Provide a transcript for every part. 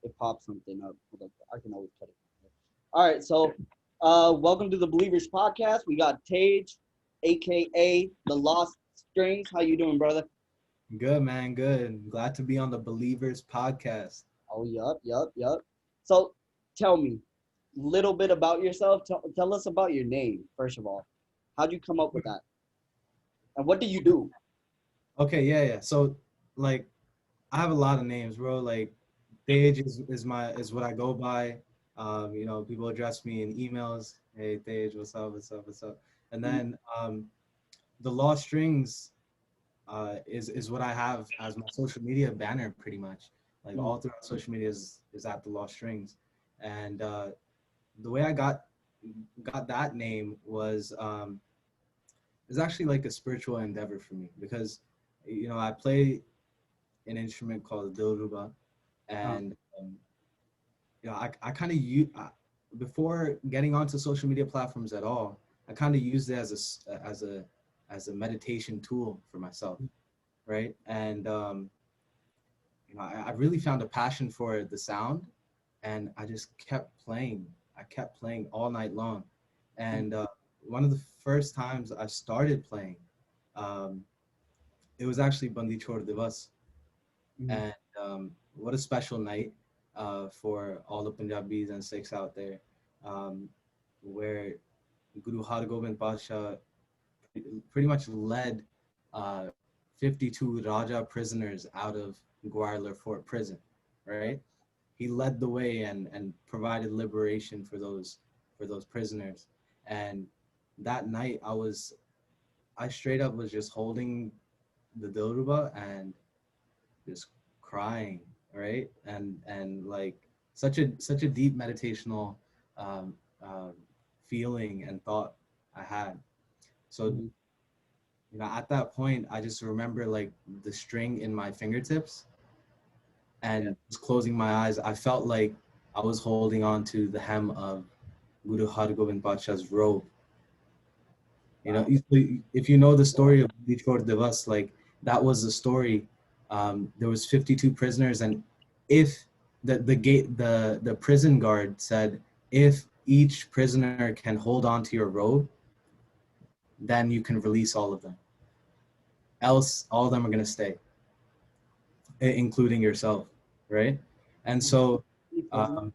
it pops something up. Like, I can always cut it. All right, so welcome to the Believers Podcast. We got Tage, aka the Lost Strings. How you doing, brother? Good, man. Good. Glad to be on the Believers Podcast. Oh, yup. So tell me a little bit about yourself. Tell us about your name, first of all. How'd you come up with that? And what do you do? Okay, yeah. So, like, I have a lot of names, bro. Like, Thage is what I go by. People address me in emails. Hey, Thage, what's up? And Mhm. then the Lost Strings is what I have as my social media banner, pretty much. Like Mhm. all throughout social media is at the Lost Strings, and the way I got that name was it's actually like a spiritual endeavor for me because I play an instrument called the dilruba, Uh, and I kind of use before getting onto social media platforms at all. I kind of used it as a meditation tool for myself, right? And I really found a passion for the sound, and I just kept playing. I kept playing all night long, and one of the first times I started playing, um, it was actually Bandi Chhod Divas, mhm. and what a special night for all the Punjabis and Sikhs out there, um, where Guru Har Gobind Pasha pretty much led uh, 52 Raja prisoners out of Gwalior Fort prison, right? He led the way and provided liberation for those prisoners. And that night, I straight up was just holding the dilruba and just crying, right? And like such a deep meditational um, uh, feeling and thought I had. So Mhm. at that point, I just remember like the string in my fingertips Yeah. and just closing my eyes. I felt like I was holding on to the hem of Guru Har Gobind Pasha's robe. Wow. If you know the story of Bichor Divas, like that was the story. There was 52 prisoners, and if the prison guard said, if each prisoner can hold on to your robe, then you can release all of them. Else, all of them are gonna stay, including yourself, right? And so, um,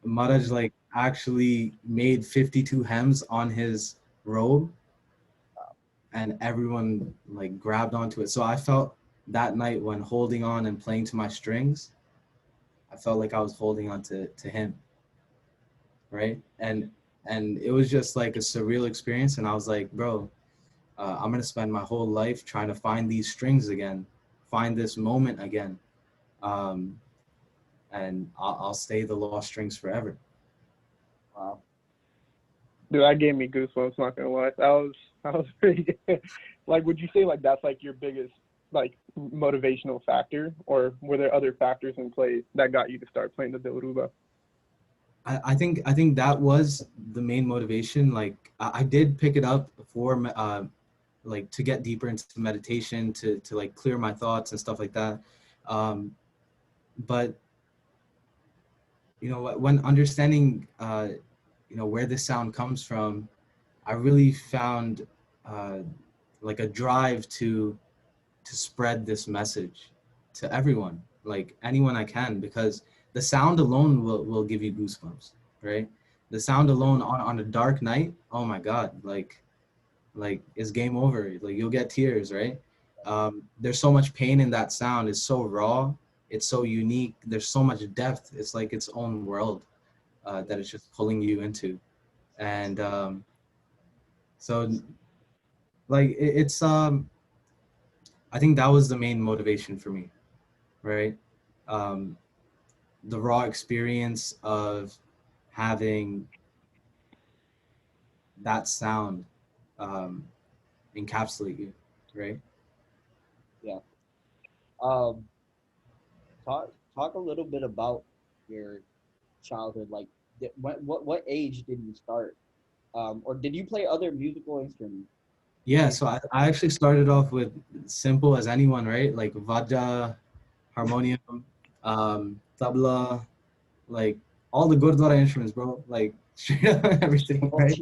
Maharaj like actually made 52 hems on his robe, and everyone like grabbed onto it. So I felt that night when holding on and playing to my strings, I felt like I was holding on to him, right? And it was just like a surreal experience. And I was like, bro, I'm gonna spend my whole life trying to find these strings again, find this moment again, um, and I'll stay the lost strings forever. Wow. Dude, that gave me goosebumps. Not gonna lie, that was pretty good. Like, would you say like that's like your biggest like motivational factor, or were there other factors in play that got you to start playing the Dilruba? I think that was the main motivation. Like I did pick it up for like to get deeper into meditation to like clear my thoughts and stuff like that. Um, but when understanding where this sound comes from, I really found uh, like a drive to spread this message to everyone, like anyone I can, because the sound alone will give you goosebumps, right? The sound alone on a dark night, oh my God, like it's game over. Like you'll get tears, right? There's so much pain in that sound. It's so raw. It's so unique. There's so much depth. It's like its own world that it's just pulling you into. And so like it's I think that was the main motivation for me, right? Um, the raw experience of having that sound um, encapsulate you, right? Yeah. Um, talk a little bit about your childhood. Like, what age did you start? Or did you play other musical instruments? Yeah, so I actually started off with simple as anyone, right? Like vajra, harmonium. Um, tabla, like all the Gurdwara instruments, bro. Like straight up everything, right?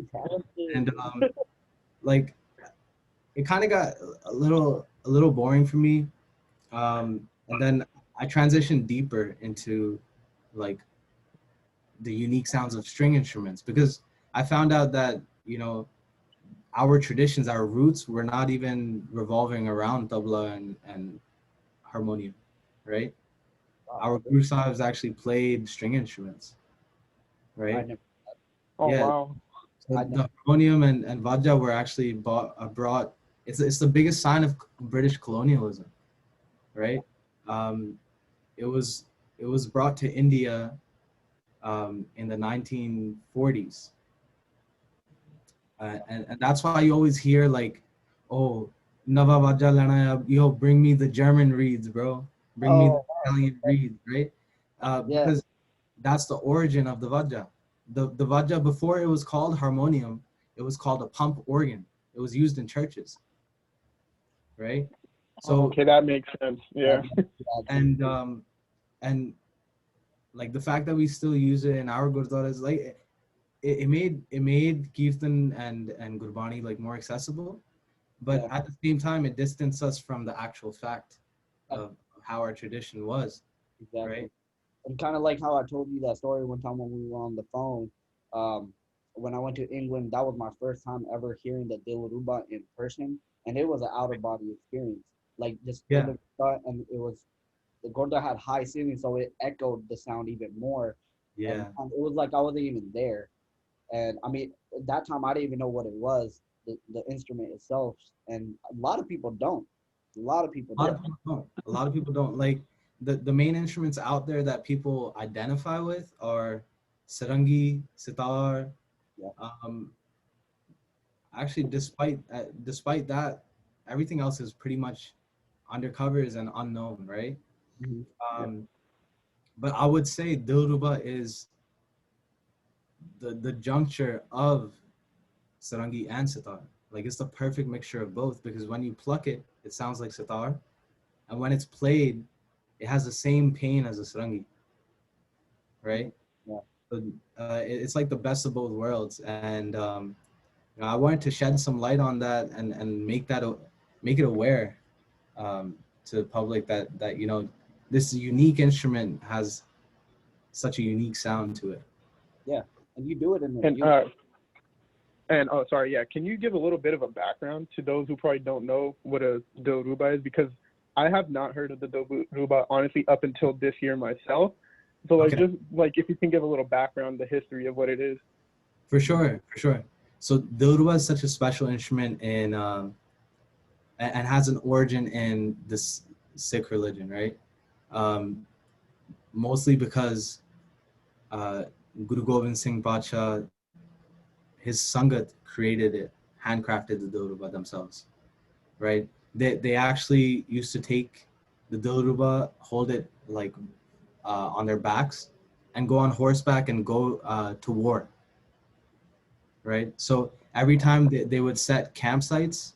And like it kind of got a little boring for me. And then I transitioned deeper into like the unique sounds of string instruments because I found out that, our traditions, our roots were not even revolving around tabla and harmonium, right? Our Guru Sahibs actually played string instruments, right? Oh Yeah. wow. So the harmonium and vajra were actually brought. It's the biggest sign of British colonialism, right? Um, it was brought to India in the 1940s, and that's why you always hear like, oh, Nava Vajra lana hai, yo, bring me the German reeds, bro. Bring me the Italian reeds, right? Because that's the origin of the Vajra. The Vajra, before it was called harmonium, it was called a pump organ. It was used in churches, right? So okay, that makes sense. Yeah. And like the fact that we still use it in our gurdwaras, like it made kirtan and gurbani like more accessible, but at the same time it distanced us from the actual fact of how our tradition was. Exactly. Right? And kind of like how I told you that story one time when we were on the phone. When I went to England, that was my first time ever hearing the Dilaruba in person, and it was an outer body experience. Like just Yeah. and it was the Gorda had high ceilings, so it echoed the sound even more. Yeah. And it was like I wasn't even there. And I mean, at that time I didn't even know what it was, the instrument itself. And a lot of people don't. A lot of people A lot don't. of people don't. A lot of people don't. Like the main instruments out there that people identify with are sarangi, sitar. Yeah. Um, Actually, despite that, everything else is pretty much undercovers and unknown, right? Mm-hmm. Um, but I would say Dilruba is the juncture of sarangi and sitar. Like it's the perfect mixture of both because when you pluck it, it sounds like sitar, and when it's played, it has the same pain as a sarangi, right? Yeah. So, it's like the best of both worlds, and I wanted to shed some light on that and make it aware to the public that this unique instrument has such a unique sound to it. Yeah. And you do it in a And beautiful. oh sorry, yeah. Can you give a little bit of a background to those who probably don't know what a Dilruba is? Because I have not heard of the Dilruba honestly up until this year myself. So like Okay. just like if you can give a little background, the history of what it is. For sure. So Dilruba is such a special instrument and has an origin in this Sikh religion, right? Um, Mostly because uh, Guru Gobind Singh Pacha, his Sangat created it, handcrafted the Dilruba themselves, right? They actually used to take the Dilruba, hold it like on their backs, and go on horseback and go to war, right? So every time they would set campsites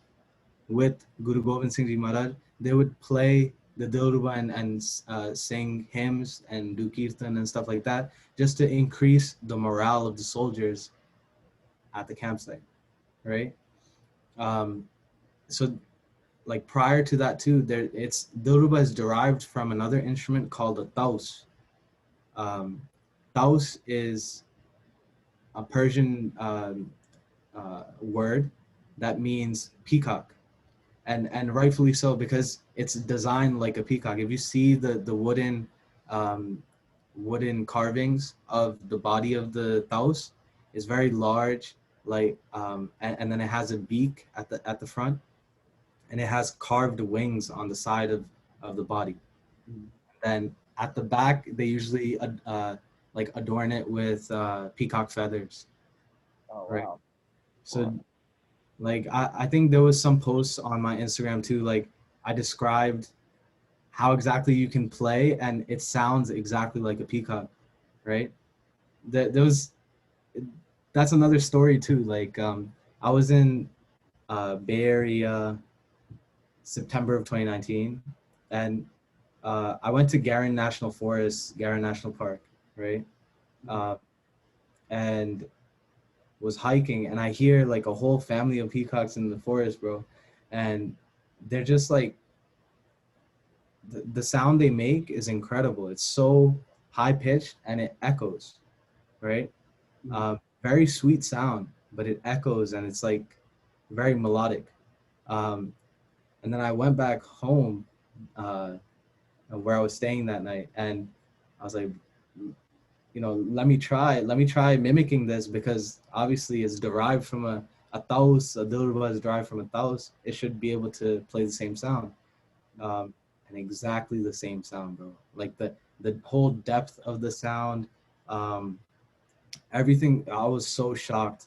with Guru Gobind Singh Ji Maharaj, they would play the Dilruba and sing hymns and do kirtan and stuff like that, just to increase the morale of the soldiers at the campsite, right? Um, so like prior to that too, it's Dilruba is derived from another instrument called a taus. Um, Taus is a Persian word that means peacock, and rightfully so because it's designed like a peacock. If you see the um, wooden carvings of the body of the taus, is very large, like and then it has a beak at the front, and it has carved wings on the side of the body. Mhm. Then at the back, they usually like adorn it with peacock feathers, Oh right? wow. So like I think there was some posts on my Instagram too, like I described how exactly you can play and it sounds exactly like a peacock, right? There was that's another story too. Like I was in Bay Area September of 2019, and I went to Garin National Forest, Garin National Park, right? Uh, and was hiking, and I hear like a whole family of peacocks in the forest, bro. And they're just like, the sound they make is incredible. It's so high pitched and it echoes, right? Very sweet sound, but it echoes and it's like very melodic. Um, and then I went back home where I was staying that night, and I was like, let me try mimicking this, because obviously it's derived from a taus, a dilruba is derived from a taus. It should be able to play the same sound. And exactly the same sound, bro. Like the whole depth of the sound, um, everything. I was so shocked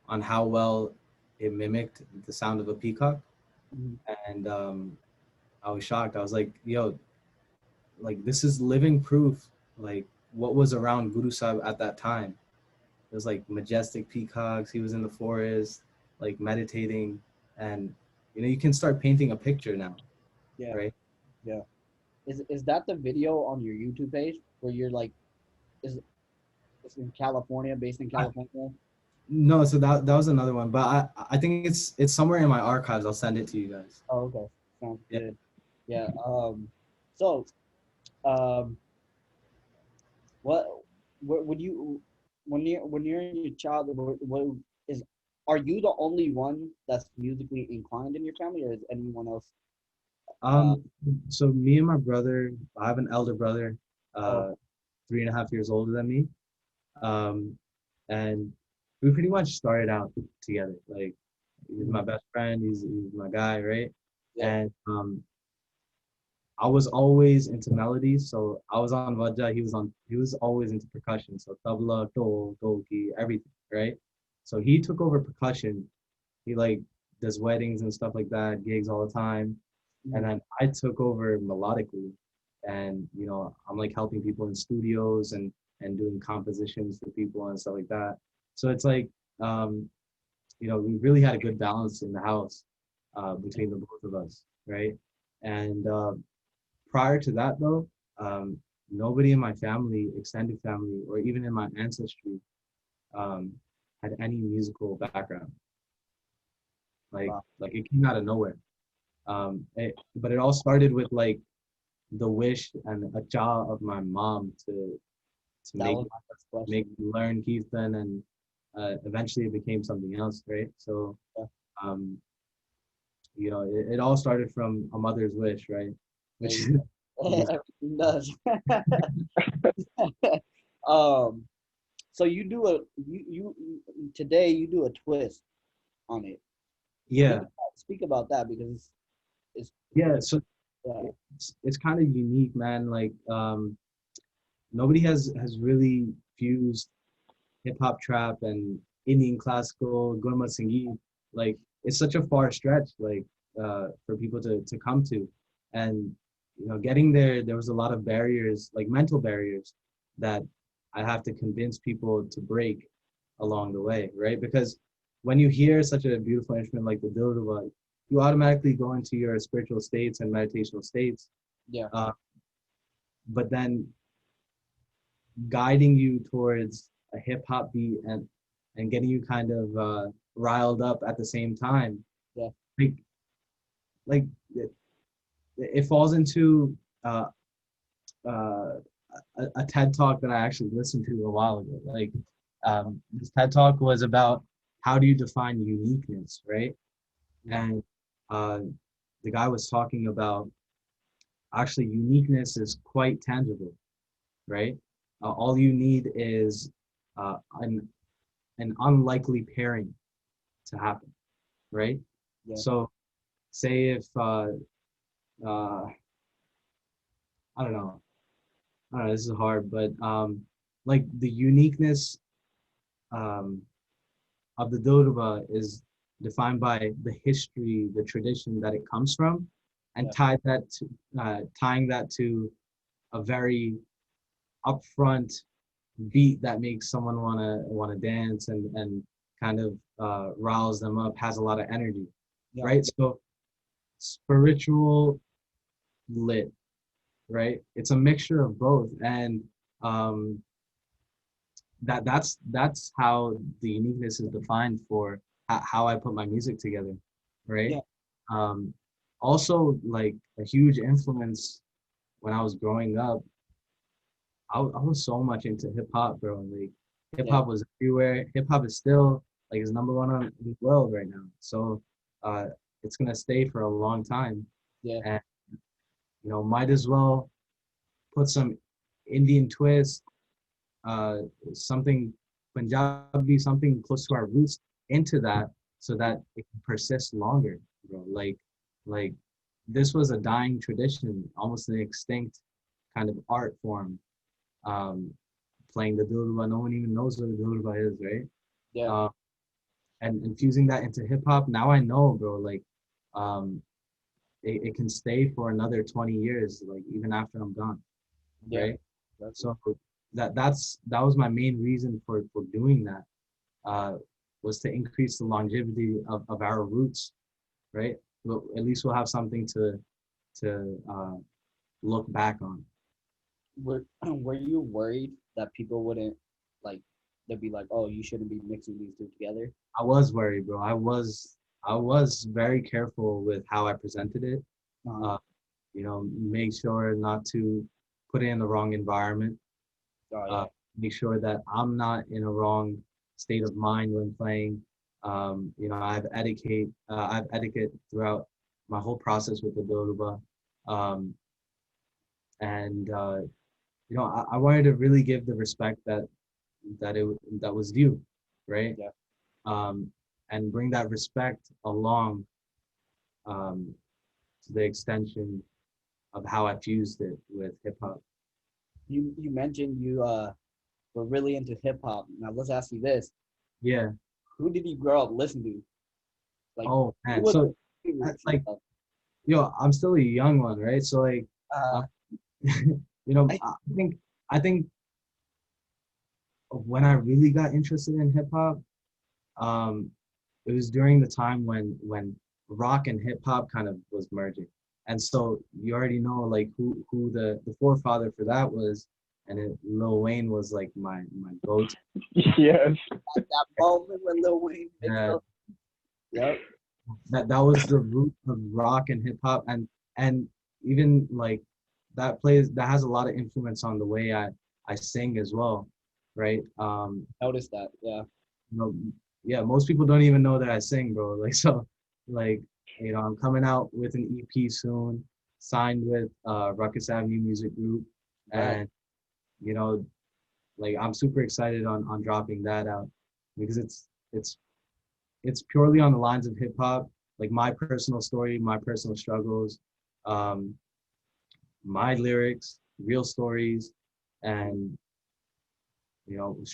on how well it mimicked the sound of a peacock, and I was shocked. I was like, yo, like this is living proof. Like what was around Guru Sahib at that time. It was like majestic peacocks. He was in the forest, like meditating, and you can start painting a picture now, Yeah, right? yeah. Is that the video on your YouTube page where you're like, is it's in California, based in California? No, so that was another one, but I think it's somewhere in my archives. I'll send it to you guys. Oh, okay. Sounds Yeah. good. Yeah. So, um, what, would you, when you're in your childhood, what is, are you the only one that's musically inclined in your family, or is anyone else? Uh, Um, so me and my brother, I have an elder brother, oh, 3.5 years older than me. Um, and we pretty much started out together. Like he's my best friend, he's my guy, right? yeah. And I was always into melodies, so I was on vajja, he was always into percussion, so tabla, dol, dolki, everything, right? So he took over percussion. He like does weddings and stuff like that, gigs all the time. And Mhm. then I took over melodically, and I'm like helping people in studios and doing compositions for people and stuff like that. So it's like um, we really had a good balance in the house between the both of us, right? And prior to that, though, nobody in my family, extended family, or even in my ancestry um, had any musical background. Like Wow. like it came out of nowhere. But it all started with like the wish and a jaw of my mom to That make was my first make question. me learn Kirtan, and eventually it became something else, right? So Yeah. um, it all started from a mother's wish, right? There Which you is, go. which is Everything does. um, so you do a today you do a twist on it. yeah, Speak about that, because it's yeah. pretty. So Yeah. it's kind of unique, man. Like nobody has really fused hip hop, trap, and Indian classical, Gurmat Sangeet. Like it's such a far stretch, like for people to come to, and getting there was a lot of barriers, like mental barriers, that I have to convince people to break along the way, right? Because when you hear such a beautiful instrument like the dilruba, you automatically go into your spiritual states and meditational states. Yeah. Uh, but then guiding you towards a hip hop beat and getting you kind of riled up at the same time. Yeah. Like like it falls into uh, a TED talk that I actually listened to a while ago. Like this TED talk was about how do you define uniqueness, right? And uh, the guy was talking about actually uniqueness is quite tangible, right? All you need is an unlikely pairing to happen, right? Yeah. So say if uh, I don't know, this is hard, but like the uniqueness um, of the Doruba is defined by the history, the tradition that it comes from, and Yeah. tying that to a very upfront beat that makes someone wanna dance and kind of riles them up, has a lot of energy, Yeah. right? So spiritual lit, right? It's a mixture of both, and um, that's how the uniqueness is defined for how I put my music together, right? Yeah. Um, Also, like a huge influence when I was growing up, I was so much into hip hop, bro. Like hip Yeah. hop was everywhere. Hip hop is still like is number one in the world right now. So uh, it's gonna stay for a long time, Yeah. and might as well put some Indian twist, uh, something Punjabi, something close to our roots into that, so that it can persist longer, bro. Like this was a dying tradition, almost an extinct kind of art form. Um, Playing the dilruba, no one even knows what a dilruba is, right? Yeah. Uh, and infusing that into hip hop, now I know, bro. Like, um, it can stay for another 20 years, like even after I'm gone, Yeah. right? That's So that was my main reason for doing that, was to increase the longevity of our roots, right? Well, at least we'll have something to look back on. were you worried that people wouldn't like they'd be like, oh, you shouldn't be mixing these two together? I was worried, bro. I was very careful with how I presented it. Uh, Uh, make sure not to put it in the wrong environment. oh Uh, yeah. Make sure that I'm not in a wrong state of mind when playing. I have etiquette throughout my whole process with the Doruba. Um, and I wanted to really give the respect that was due, right? Yeah. Um, and bring that respect along, um, to the extension of how I fused it with hip hop. You mentioned you were really into hip hop. Now let's ask you this: Yeah. who did you grow up listening to? Like, Oh who man. was So your favorites and like, stuff? I'm still a young one, right? So like, uh, Uh, I, I think when I really got interested in hip hop, um, it was during the time when rock and hip hop kind of was merging. And so you already know like who the forefather for that was, and Lil Wayne was like my go-to. Yes. that moment when Lil Wayne mixed Uh, up. Yep. that was the root of rock and hip hop, and even like that has a lot of influence on the way I sing as well, right? Noticed that. Yeah. You know, yeah, most people don't even know that I sing, bro. Like so, like I'm coming out with an EP soon, signed with Ruckus Avenue Music Group, Right. and you know, like I'm super excited on dropping that out because it's purely on the lines of hip hop, like my personal story, my personal struggles, um, my lyrics, real stories, and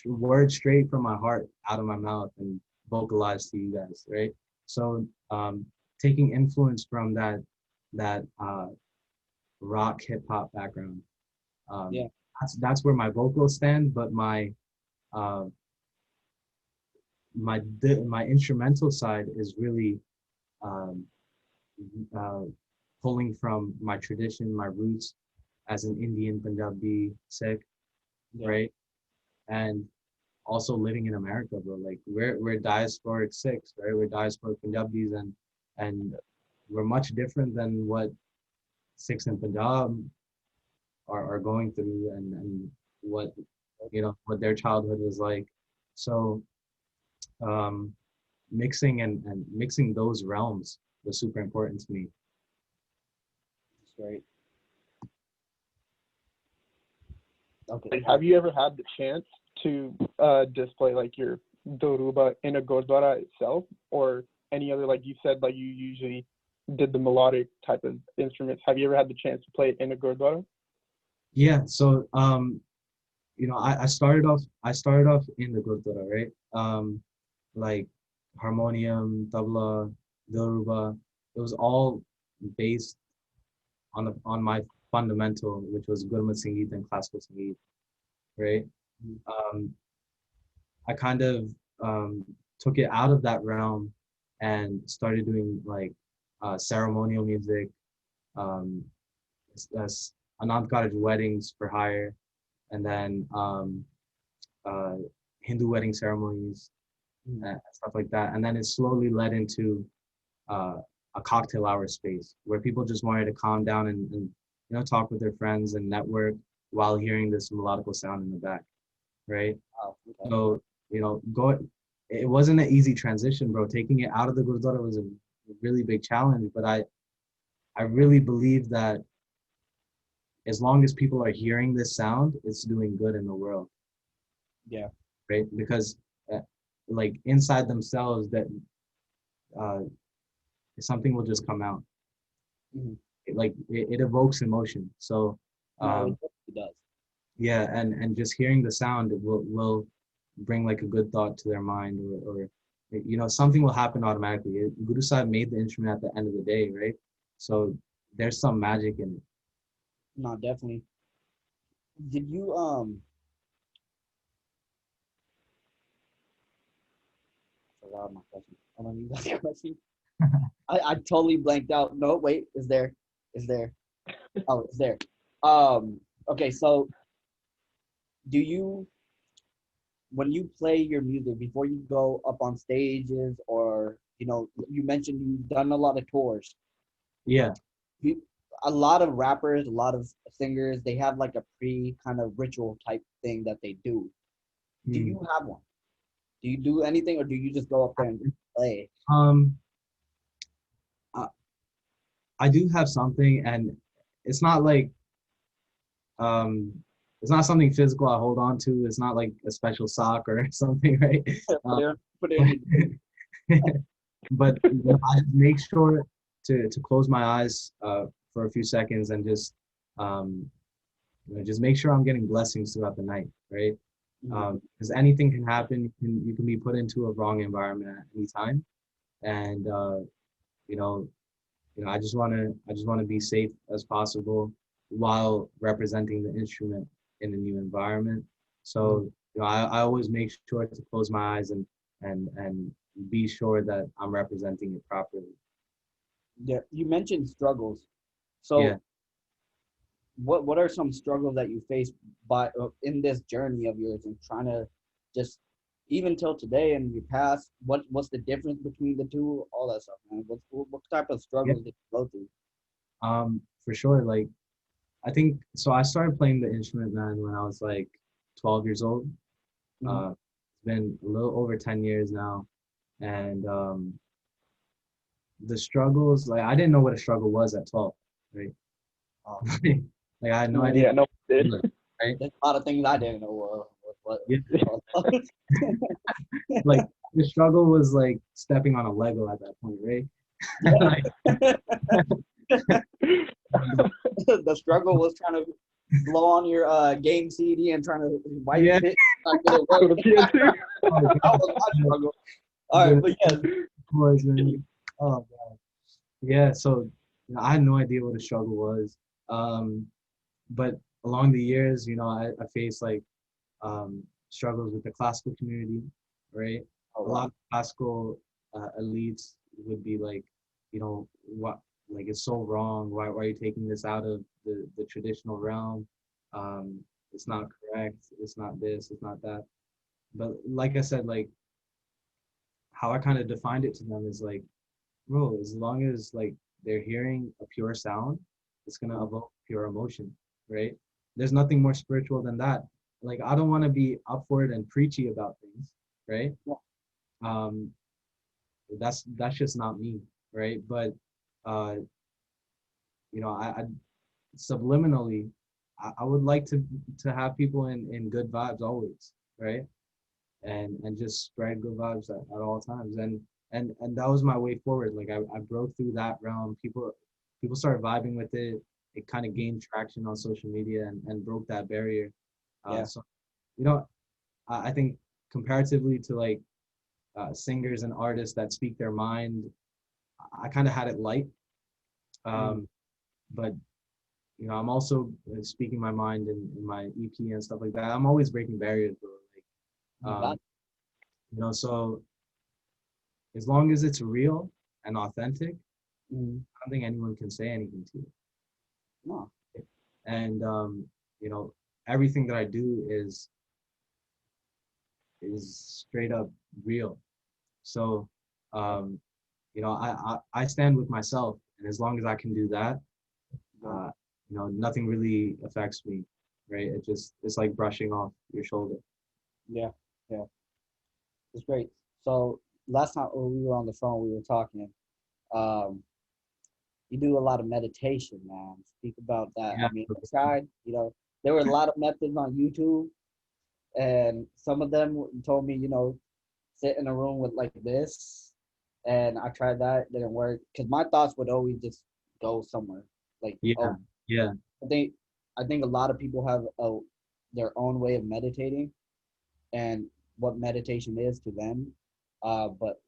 words straight from my heart out of my mouth and vocalized to you guys, right? So taking influence from that rock hip hop background, um, Yeah. that's where my vocals stand, but uh, my instrumental side is really um, uh, pulling from my tradition, my roots as an Indian Punjabi Sikh, Yeah. right? And also living in America, bro. Like we're diasporic Sikhs, right? We're diasporic Punjabis, and we're much different than what Sikhs in Punjab are going through, and what what their childhood was like. So um, and mixing those realms was super important to me. That's great. Okay. Like, have you ever had the chance to display like your doruba in a gurdwara itself, or any other, like you said, like you usually did the melodic type of instruments? Have you ever had the chance to play it in a gurdwara? Yeah. So I started off in the Gurdwara, right? Like harmonium, tabla, dilruba. It was all based on my fundamental, which was Gurmat Sangeet and classical Sangeet, right? Mhm. Um, I kind of um, took it out of that realm and started doing like ceremonial music, um, Anand cottage weddings for hire, and then uh, Hindu wedding ceremonies and stuff like that. And then it slowly led into uh, a cocktail hour space where people just wanted to calm down and talk with their friends and network while hearing this melodical sound in the back, right? Wow, okay. So go. It wasn't an easy transition, bro. Taking it out of the Gurdwara was a really big challenge, but I really believe that as long as people are hearing this sound, it's doing good in the world. Yeah. Right? Because like inside themselves, that something will just come out. Mhm. It evokes emotion. So No, it does. yeah, and just hearing the sound will bring like a good thought to their mind, or something will happen automatically. Guru Sahib made the instrument at the end of the day, right? So there's some magic in it. No, definitely. Did you I forgot my question. I don't need that question. I totally blanked out. No, wait, is there? Is there? Oh, it's there. Okay, so do you when you play your music before you go up on stages, or you mentioned you've done a lot of tours. Yeah. You, a lot of rappers, a lot of singers, they have like a pre kind of ritual type thing that they do. Do Hmm. you have one? Do you do anything, or do you just go up there and play? Um, I, I do have something, and it's not like um, it's not something physical I hold on to. It's not like a special sock or something, right? Put it in. But I make sure to close my eyes for a few seconds and just um, just make sure I'm getting blessings throughout the night, right? Because anything can happen. You can be put into a wrong environment at any time, and you know I just want to be safe as possible while representing the instrument in a new environment. So I always make sure to close my eyes and be sure that I'm representing it properly. Yeah, you mentioned struggles. Yeah. So what are some struggles that you face in this journey of yours and trying to just even till today and your past? What's the difference between the two? All that stuff, man. What type of Yeah. struggles did you go through? For sure. Like I think so. I started playing the instrument, man, when I was like 12 years old. Mhm. It's been a little over 10 years now, and the struggles, like I didn't know what a struggle was at 12, right? Oh, Like I had no idea. Yeah, no, it did. Right? there's a lot of things I didn't know. Yeah. What Like the struggle was like stepping on a Lego at that point, right? Like, the struggle was trying to blow on your game CD and trying to wipe yeah. it. Not get it For work. the PS2. Oh, That God. was my struggle. All right, but yes. Of course, man. Oh, God. Yeah. So I had no idea what a struggle was. Um, but along the years, I faced like struggles with the classical community, right? Oh, A wow. lot of classical elites would be like, what, like it's so wrong. Why are you taking this out of the traditional realm? It's not correct. It's not this. It's not that. But like I said, like how I kind of defined it to them is like, bro, as long as like they're hearing a pure sound, it's gonna evoke pure emotion, right? There's nothing more spiritual than that. Like I don't want to be upward and preachy about things, right? Yeah. Um, that's just not me, right? But uh, I subliminally, I would like to have people in good vibes always, right? And just spread good vibes at all times. And that was my way forward. Like I broke through that realm. People started vibing with it. It kind of gained traction on social media and broke that barrier. Yeah. So you know, I think comparatively to like singers and artists that speak their mind, I kind of had it light. But I'm also speaking my mind in my EP and stuff like that. I'm always breaking barriers, bro. You Like, got so as long as it's real and authentic, mm, I don't think anyone can say anything to you. no. And you know, everything that I do is straight up real. So um, you know, I stand with myself, and as long as I can do that, Yeah, uh, you know, nothing really affects me, right? It's like brushing off your shoulder. yeah, yeah. It's great. So last time when we were on the phone, we were talking. Um, you do a lot of meditation, man. Speak about that. Yeah. I mean, I tried. There were a lot of methods on YouTube, and some of them told me, sit in a room with like this, and I tried that, didn't work because my thoughts would always just go somewhere. Like, Yeah. oh, Yeah. I think I think a lot of people have their own way of meditating and what meditation is to them. But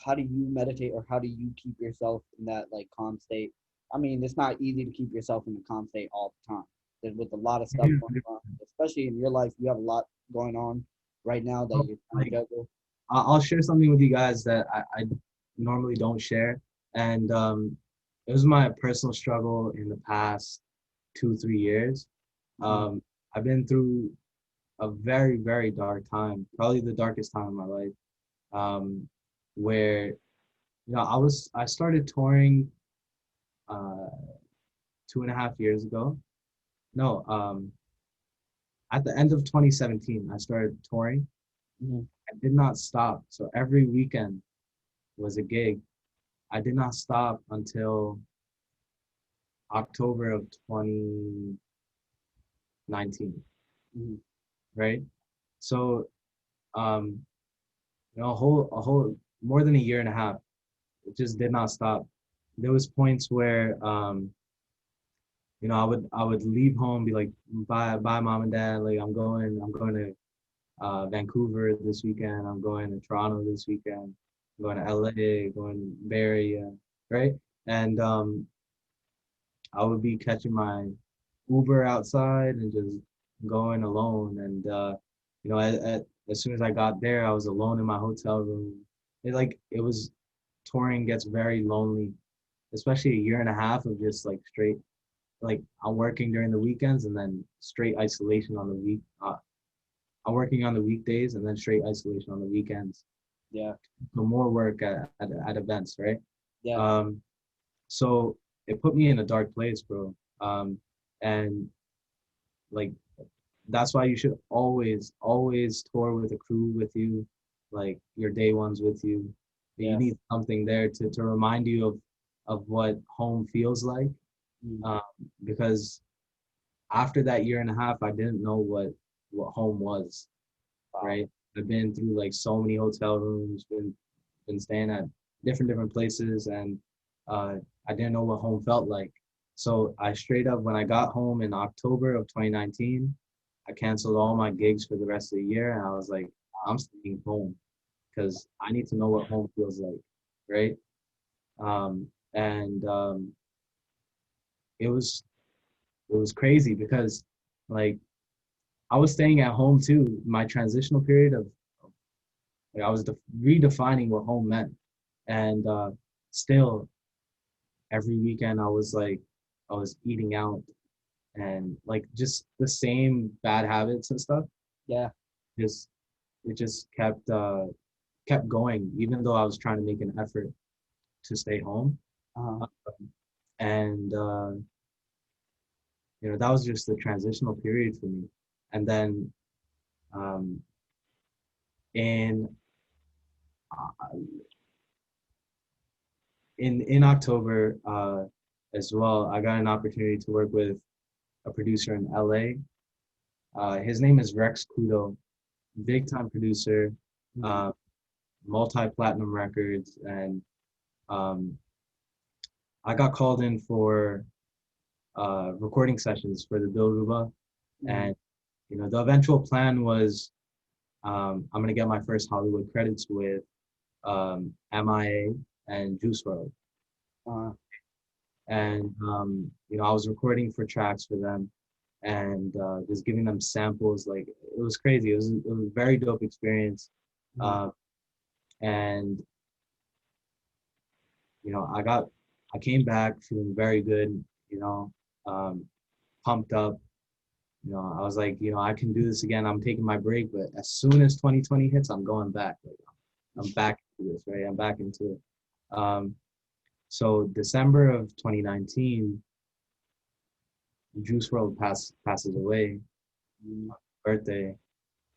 how do you meditate, or how do you keep yourself in that like calm state? I mean, it's not easy to keep yourself in a calm state all the time. There's with a lot of stuff going on, especially in your life. You have a lot going on right now that you're trying to Like, juggle. I'll share something with you guys that I normally don't share. And it was my personal struggle in the past 2, 3 years. Mhm. Um, I've been through a very, very dark time, probably the darkest time of my life, where, I started touring uh, 2.5 years ago. No, at the end of 2017, I started touring. Mhm. I did not stop. So every weekend was a gig. I did not stop until October of 2019, Mhm. right? So, a whole more than a year and a half, it just did not stop. There was points where, I would leave home, be like, bye, mom and dad. Like, I'm going to Vancouver this weekend. I'm going to Toronto this weekend. I'm going to LA, going to Bay Area, right? And I would be catching my Uber outside and just going alone. And as soon as I got there, I was alone in my hotel room. It was touring gets very lonely, especially a year and a half of just like straight, like I'm working during the weekends and then straight isolation on the week. I'm working on the weekdays and then straight isolation on the weekends. Yeah, So more work at events, right? yeah, Um, so it put me in a dark place, bro. And like that's why you should always tour with a crew with you, like your day ones with you. You yeah. need something there to remind you of what home feels like. Mm. Um, because after that year and a half, I didn't know what home was, Wow. right? I've been through like so many hotel rooms, been staying at different places, and uh, I didn't know what home felt like. So I straight up, when I got home in October of 2019, I canceled all my gigs for the rest of the year, and I was like, I'm staying home because I need to know what home feels like, right? And it was it was crazy because like I was staying at home too. My transitional period of like, I was redefining what home meant, and still every weekend I was eating out and like just the same bad habits and stuff. Yeah. Just it just kept going, even though I was trying to make an effort to stay home. Uh-huh. And that was just the transitional period for me. And then um, in uh, in October as well, I got an opportunity to work with a producer in LA. His name is Rex Kudo, big time producer, Mhm. uh, multi platinum records, and um, I got called in for recording sessions for the BLVRS, Mhm. and the eventual plan was I'm gonna get my first Hollywood credits with MIA and Juice WRLD, Uh-huh. and I was recording for tracks for them and just giving them samples. Like it was crazy. It was a very dope experience, Mhm. uh, and I came back feeling very good. You know, pumped up. I was like, I can do this again. I'm taking my break, but as soon as 2020 hits, I'm going back. Like, I'm back into this, right? I'm back into it. So December of 2019, Juice World passes away on my birthday,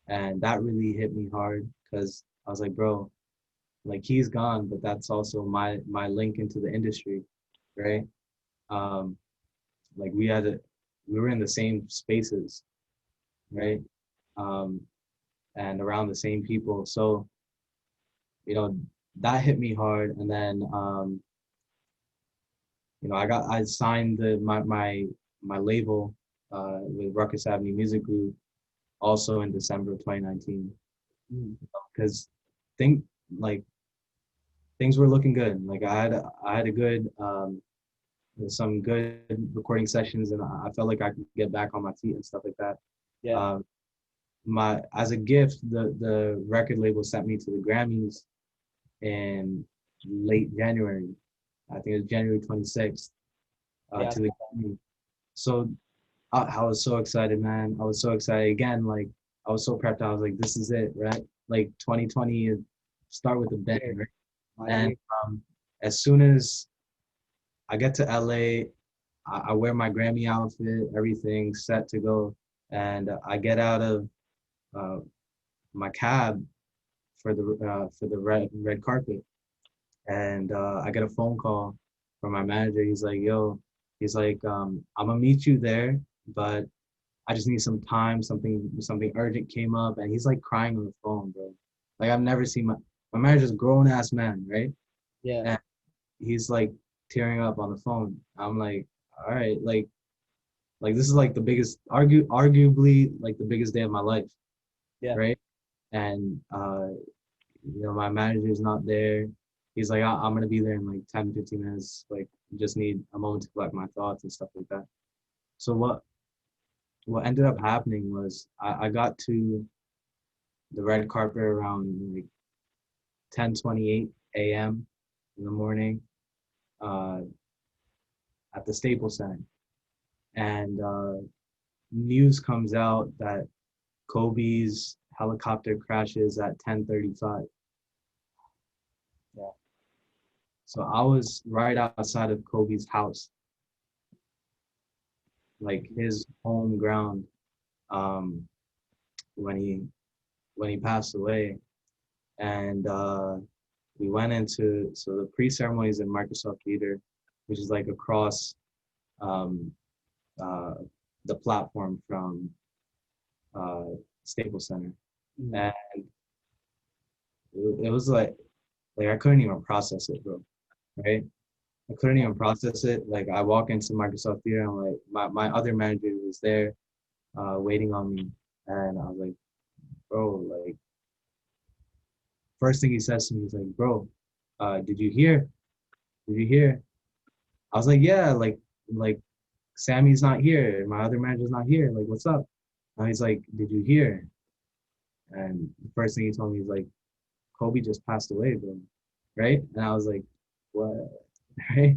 and that really hit me hard because I was like, bro, like he's gone, but that's also my link into the industry, right? Um, like we were in the same spaces, right? Um, and around the same people. So, you know, that hit me hard. And then, I signed my label with Ruckus Avenue Music Group also in December of 2019 because think like things were looking good. Like I had a good some good recording sessions, and I felt like I could get back on my feet and stuff like that. Yeah. My as a gift, the record label sent me to the Grammys in late January. I think it was January 26th. Yeah. To the Grammys. So I was so excited, man. I was so excited again. Like I was so prepped. I was like, this is it, right? Like 2020 is start with a bang, right? And as soon as I get to LA, I wear my Grammy outfit, everything set to go, and I get out of uh, my cab for the red carpet, and I get a phone call from my manager. He's like, "Yo," he's like, "I'm gonna meet you there, but I just need some time. Something urgent came up," and he's like crying on the phone, bro. Like I've never seen my manager's a grown ass man, right? Yeah. And he's like tearing up on the phone. I'm like, all right, like this is like the biggest arguably like the biggest day of my life. Yeah. Right. And my manager's not there. He's like, I'm gonna be there in like 10, 15 minutes. Like just need a moment to collect my thoughts and stuff like that. So what ended up happening was I got to the red carpet around like 10:28 a.m. in the morning uh, at the Staples Center. And news comes out that Kobe's helicopter crashes at 10:35. Yeah. So I was right outside of Kobe's house, like his home ground, um, when he passed away. And we went into the pre-ceremonies in Microsoft Theater, which is like across um, uh, the platform from Staples Center. And it was like I couldn't even process it, bro. Right? I couldn't even process it. Like I walk into Microsoft Theater, and like my other manager was there, waiting on me, and I was like, bro, like first thing he says to me is like, bro, did you hear? Did you hear? I was like, yeah, like Sammy's not here, my other manager's not here. Like, what's up? And he's like, did you hear? And the first thing he told me is like, Kobe just passed away, bro. Right? And I was like, what? Right?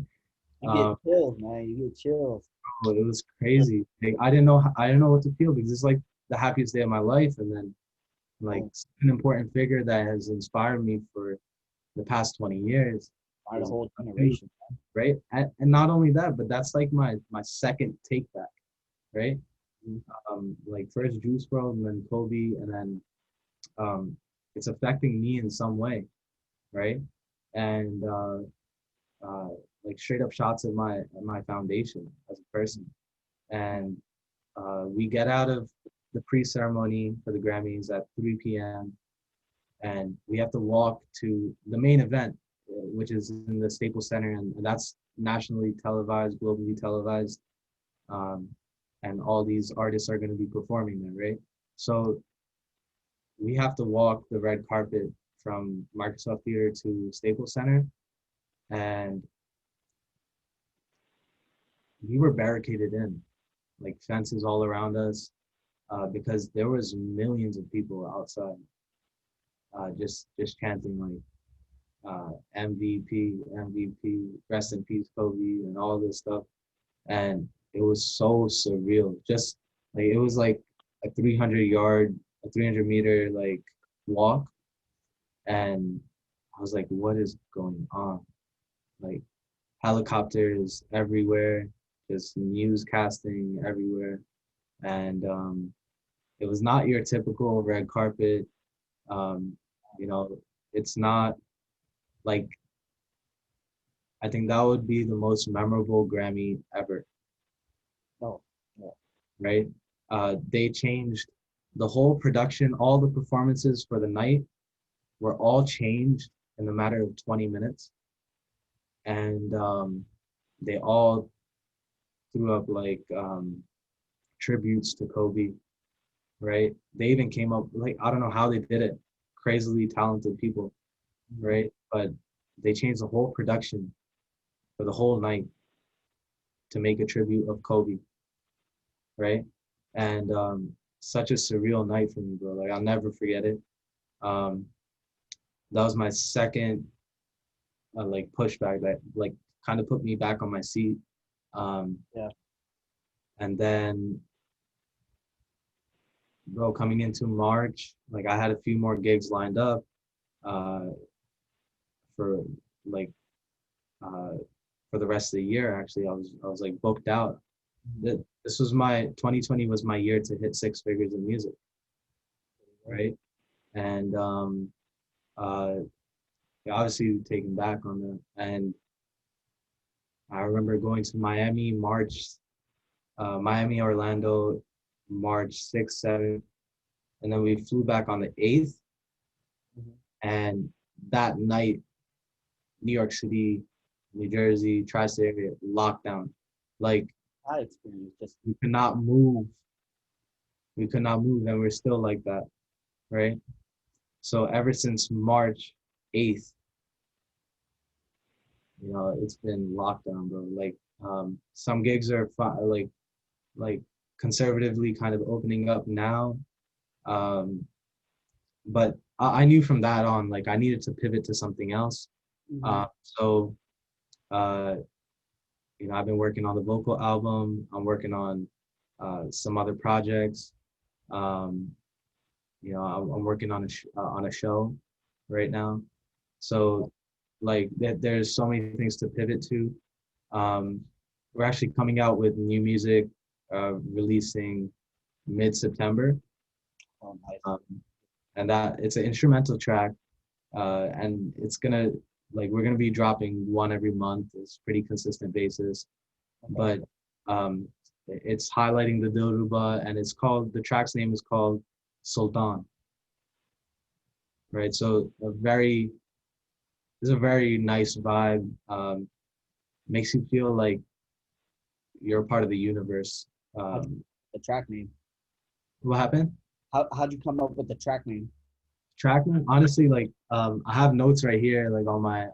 You get chills, man. You get chills. Oh, it was crazy. Like, I didn't know what to feel because it's like the happiest day of my life, and then like an important figure that has inspired me for the past 20 years. The whole generation, right? And not only that, but that's like my second take back, right? Like first Juice WRLD and then Kobe, and then it's affecting me in some way, right? And like straight up shots at my foundation as a person. And we get out of the pre-ceremony for the Grammys at 3 p.m. and we have to walk to the main event, which is in the Staples Center, and that's nationally televised, globally televised, and all these artists are going to be performing there, right? So we have to walk the red carpet from Microsoft Theater to Staples Center, and we were barricaded in, like fences all around us, because there was millions of people outside, just chanting like MVP, MVP, rest in peace, Kobe, and all this stuff. And it was so surreal. Just like it was like a 300 meter like walk, and I was like, what is going on? Like helicopters everywhere, just newscasting everywhere, and it was not your typical red carpet. Um, you know, it's not like I think that would be the most memorable Grammy ever, No, no. right? They changed the whole production, all the performances for the night were all changed in a matter of 20 minutes. And they all threw up like tributes to Kobe, right? They even came up, like, I don't know how they did it, crazily talented people, right? But they changed the whole production for the whole night to make a tribute of Kobe, right? And such a surreal night for me, bro. Like I'll never forget it. Um, that was my second like pushback that like kind of put me back on my seat. Yeah. And then, bro, coming into March, like I had a few more gigs lined up uh, for like uh, for the rest of the year. Actually, I was like booked out. This was my 2020 was my year to hit six figures in music, right? And uh, yeah, obviously taken back on that. And I remember going to Miami, Orlando, March 6th, 7th, and then we flew back on the 8th. Mhm. And that night, New York City, New Jersey, tri-state area, lockdown. Like I experienced just we could not move. We could not move, and we're still like that, right? So ever since March 8th, it's been lockdown, bro. Like some gigs are like conservatively kind of opening up now. Um, but I knew from that on, like I needed to pivot to something else. So, uh, I've been working on the vocal album. I'm working on some other projects. Um, I'm working on a show right now. So, like, there's so many things to pivot to. We're actually coming out with new music, releasing mid-September. oh, nice. And that it's an instrumental track, and we're gonna be dropping one every month. It's pretty consistent basis, but it's highlighting the Dilruba, and the track's name is called Sultan, right? So it's a very nice vibe. Makes you feel like you're a part of the universe. The track name. What happened? How'd you come up with the track name? Track name? Honestly, like I have notes right here, like on my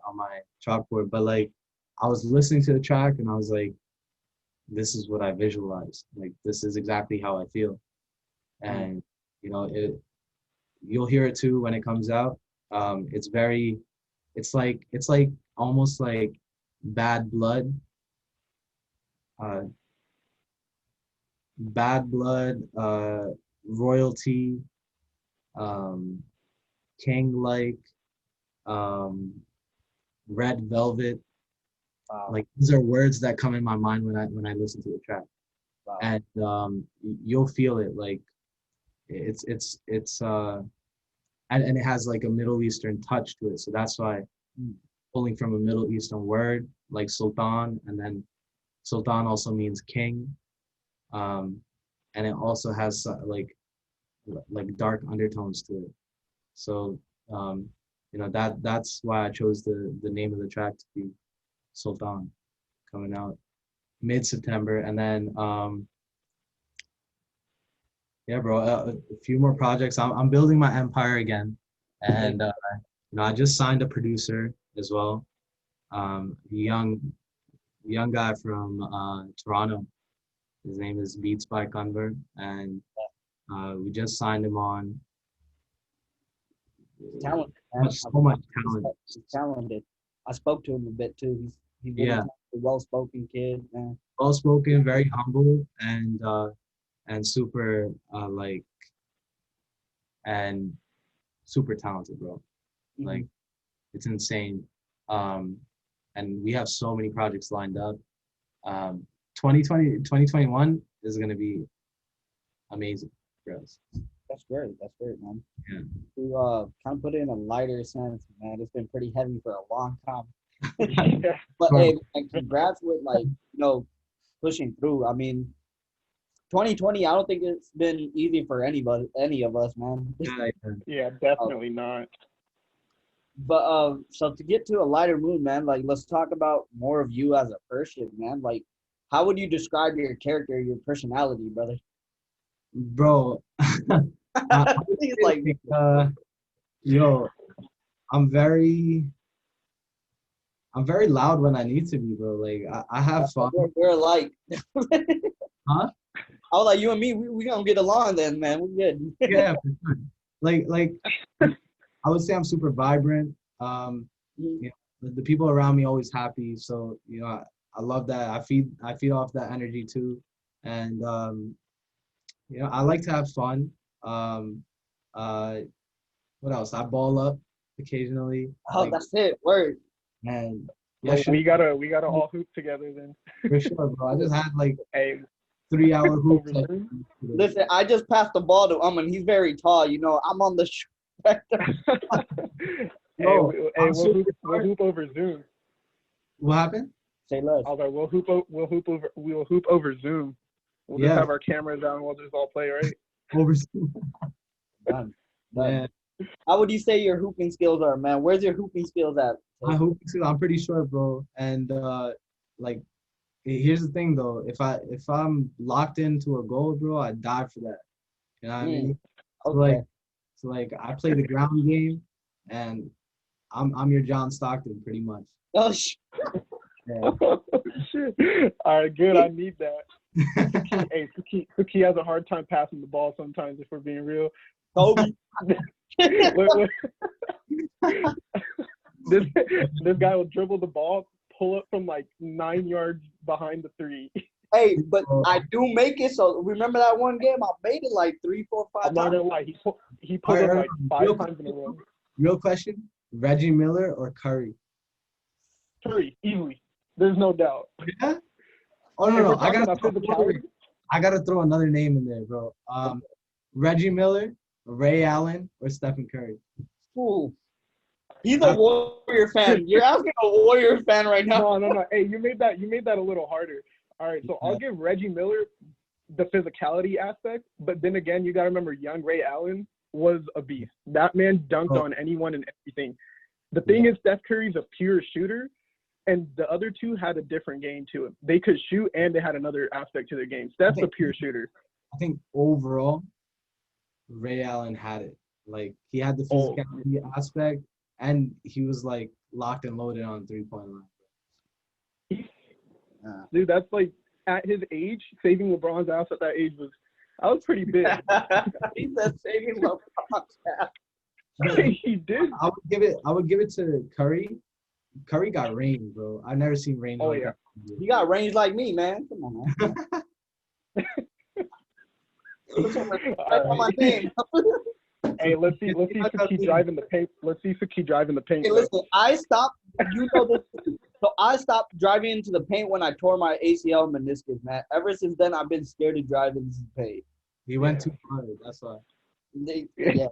chalkboard. But like, I was listening to the track and I was like, this is what I visualized. Like this is exactly how I feel. And you'll hear it too when it comes out. It's like almost like Bad Blood. Bad Blood, Royalty, um, King like, Red Velvet. Like these are words that come in my mind when I listen to the track, Wow. and you'll feel it. Like it's and it has like a Middle Eastern touch to it. So that's why pulling from a Middle Eastern word like Sultan, and then Sultan also means king, and it also has like dark undertones to it. So that's why I chose the name of the track to be Sultan, coming out mid-September. And then yeah, bro, a few more projects. I'm building my empire again, and I just signed a producer as well, young guy from Toronto. His name is Beats by Convert, and we just signed him on. Talented, man. So much talent. He's talented. I spoke to him a bit too. He's really Yeah. talented. a well-spoken kid, man. Well spoken, very humble, and super and super talented, bro. Like Mhm. it's insane. Um, and we have so many projects lined up. 2021 is gonna be amazing for us. That's great. That's great, man. Yeah. To kind of put it in a lighter sense, man, it's been pretty heavy for a long time. Yeah. But Bro, hey, and congrats with like pushing through. I mean, 2020, I don't think it's been easy for any of us, man. yeah, Yeah, definitely not. But so to get to a lighter mood, man, like let's talk about more of you as a person, man. Like, how would you describe your character, your personality, brother? bro. I would He's say, like, yo, I'm very loud when I need to be, bro. Like I have fun. we're like, Huh? I was like, you and me, we gonna get along then, man. We good. Yeah, for sure. Like I would say I'm super vibrant. You know, the people around me always happy. So, I love that. I feed off that energy too. And I like to have fun. Uh what else? I ball up occasionally. Oh, Like, that's it. Word. and yeah, Well, sure, we gotta all hoop together then. for sure, bro. I just had like Hey, 3-hour hoop over session Zoom. today. Listen, I just passed the ball to and he's very tall. You know, I'm on the spectrum. No, Hey, I'm we'll super we'll smart. hoop over Zoom. What happened? Say less. I was like, we'll hoop over Zoom. We'll just Yeah, have our cameras on. We'll just all play, right? over. Done. Done. Yeah, How would you say your hooping skills are, man? Where's your hooping skills at? I hoop too. I'm pretty sure, bro. And like, here's the thing though. If I'm locked into a goal, bro, I die for that. You know what I mean? So Okay. like I play the ground game, and I'm your John Stockton pretty much. Oh, Yeah. Shit. All right, good. I need that. Hey, Suki has a hard time passing the ball sometimes, if we're being real. Kobe. Look, this guy will dribble the ball, pull it from like 9 yards behind the three. Hey, but I do make it. So remember that one game? I made it like 3, 4, 5 I'm not times. gonna lie, he pulled it like five times in a row. Real question: Reggie Miller or Curry? Three, easily. There's no doubt. Yeah. Oh no, If no, we're I talking gotta about physicality, throw another name in there, bro. Reggie Miller, Ray Allen, or Stephen Curry? Ooh. He's a Warrior fan. You're asking a Warrior fan right now. no. Hey, you made that a little harder. All right, so I'll give Reggie Miller the physicality aspect, but then again, you gotta remember, young Ray Allen was a beast. That man dunked on anyone and everything. The thing is, Steph Curry's a pure shooter, and the other two had a different game to it. They could shoot, and they had another aspect to their game. Steph's a pure shooter. I think overall, Ray Allen had it. Like he had the physicality aspect, and he was like locked and loaded on 3-point line. Dude, that's like at his age, saving LeBron's ass at that age was pretty big. He said saving LeBron's ass. He did. I would give it to Curry. Curry got range, bro. I've never seen range. Oh, like yeah. that. You got range like me, man. Come on, man. On my name. Hey, let's see Suki driving the paint. Let's see Suki driving the paint. Hey, listen, I stopped. You know this. So I stopped driving into the paint when I tore my ACL meniscus, man. Ever since then, I've been scared to drive into the paint. He went too far. That's why. Yeah.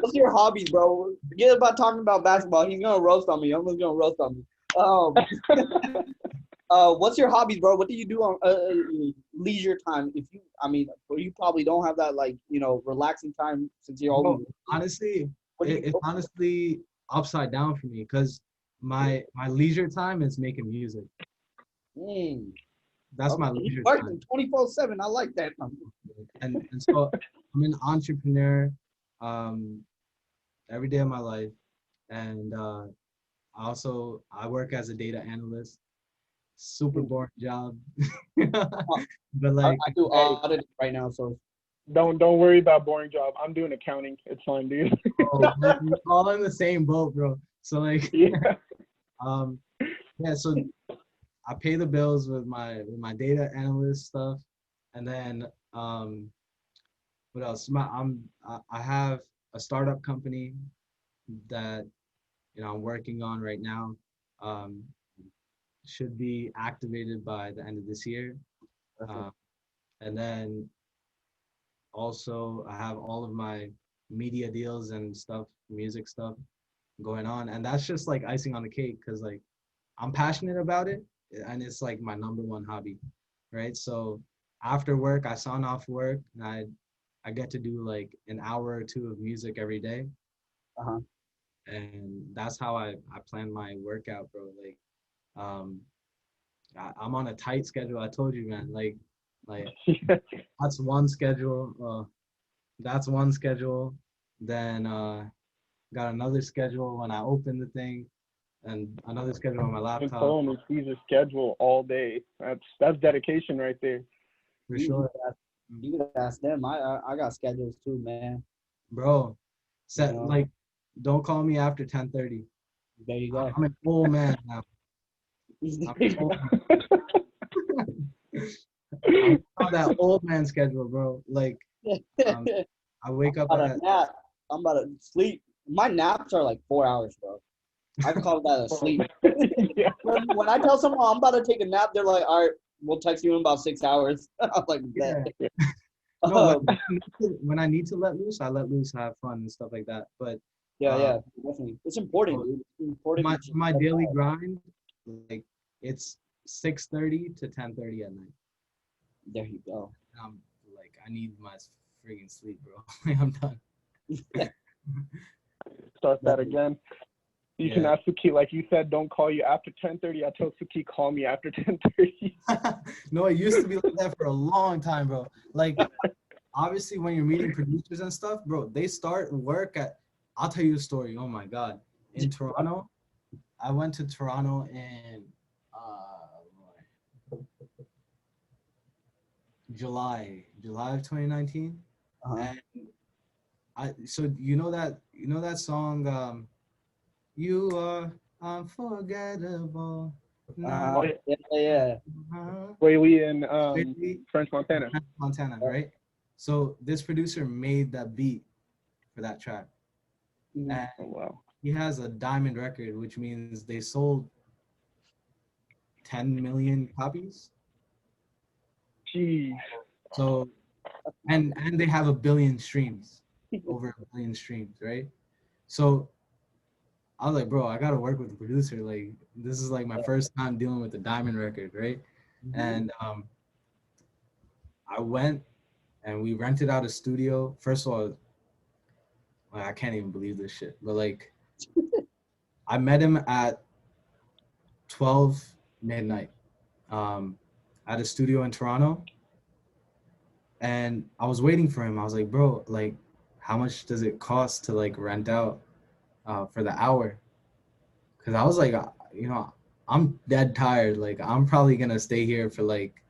What's your hobbies, bro? Forget about talking about basketball. He's gonna roast on me. I'm just gonna roast on me. What's your hobbies, bro? What do you do on leisure time? You probably don't have that relaxing time since you're always. Honestly, it's honestly upside down for me because my leisure time is making music. That's my leisure time. 24/7. I like that. And so I'm an entrepreneur every day of my life, and I work as a data analyst. Super boring job, but like I do audit right now, so don't worry about boring job. I'm doing accounting. It's fine, dude. we're all in the same boat, bro. So like, Yeah. Yeah, so I pay the bills with my data analyst stuff, and then what else? I have a startup company that I'm working on right now. Um, should be activated by the end of this year, Perfect. uh, and then also I have all of my media deals and stuff, music stuff going on, and that's just like icing on the cake because like I'm passionate about it, and it's like my number one hobby, right? So after work, I sign off work, and I get to do like an hour or two of music every day, Uh-huh. and that's how I plan my workout, bro. Like, um, I'm on a tight schedule. I told you, man. Like that's one schedule. That's one schedule. Then got another schedule when I open the thing, and another schedule on my And laptop. told me he's a schedule all day. That's dedication right there. For You, you sure, could ask, you could ask them. I got schedules too, man. bro. You Set know, like, don't call me after 10:30. there you go. I'm an old man now. I'm an old I'm on that old man schedule, bro. Like, um, I wake up About a at nap. I'm about to sleep. My naps are like 4 hours, bro. I call that a sleep. Yeah. When I tell someone I'm about to take a nap, they're like, "All right, we'll text you in about 6 hours." I'm like, yeah. "Bet." No, Um, when I need to let loose, I let loose, have fun and stuff like that. But yeah, um, yeah, definitely. It's important, so dude. It's important my to just my let it daily out. grind, like it's 6:30 to 10:30 at night. There you go. I'm like, I need my freaking sleep, bro. Like, I'm done. Start that But, again. You can yeah. ask Suki, like you said, don't call you after 10:30. I told Suki, call me after 10:30. No, it used to be like that for a long time, bro. Like, obviously, when you're meeting producers and stuff, bro, they start work at. I'll tell you a story. Oh my God, in Toronto, I went to Toronto in July of 2019, Uh-huh. and so you know that song, you are unforgettable. Nah, Oh, Yeah, yeah. Whaley and Lately, French Montana. Montana, Yeah. right? So this producer made that beat for that track, Mhm. and Oh, wow. he has a diamond record, which means they sold 10 million copies. Jeez. So and they have a billion streams, over a billion streams, right? So I was like, bro, I gotta work with the producer. Like, this is like my first time dealing with the diamond record, right? Mhm. And I went and we rented out a studio. First of all, like, I can't even believe this shit, but like, I met him at 12 midnight um, at a studio in Toronto, and I was waiting for him. I was like, bro, like, how much does it cost to like rent out for the hour? Because I was like, I'm dead tired. Like, I'm probably gonna stay here for like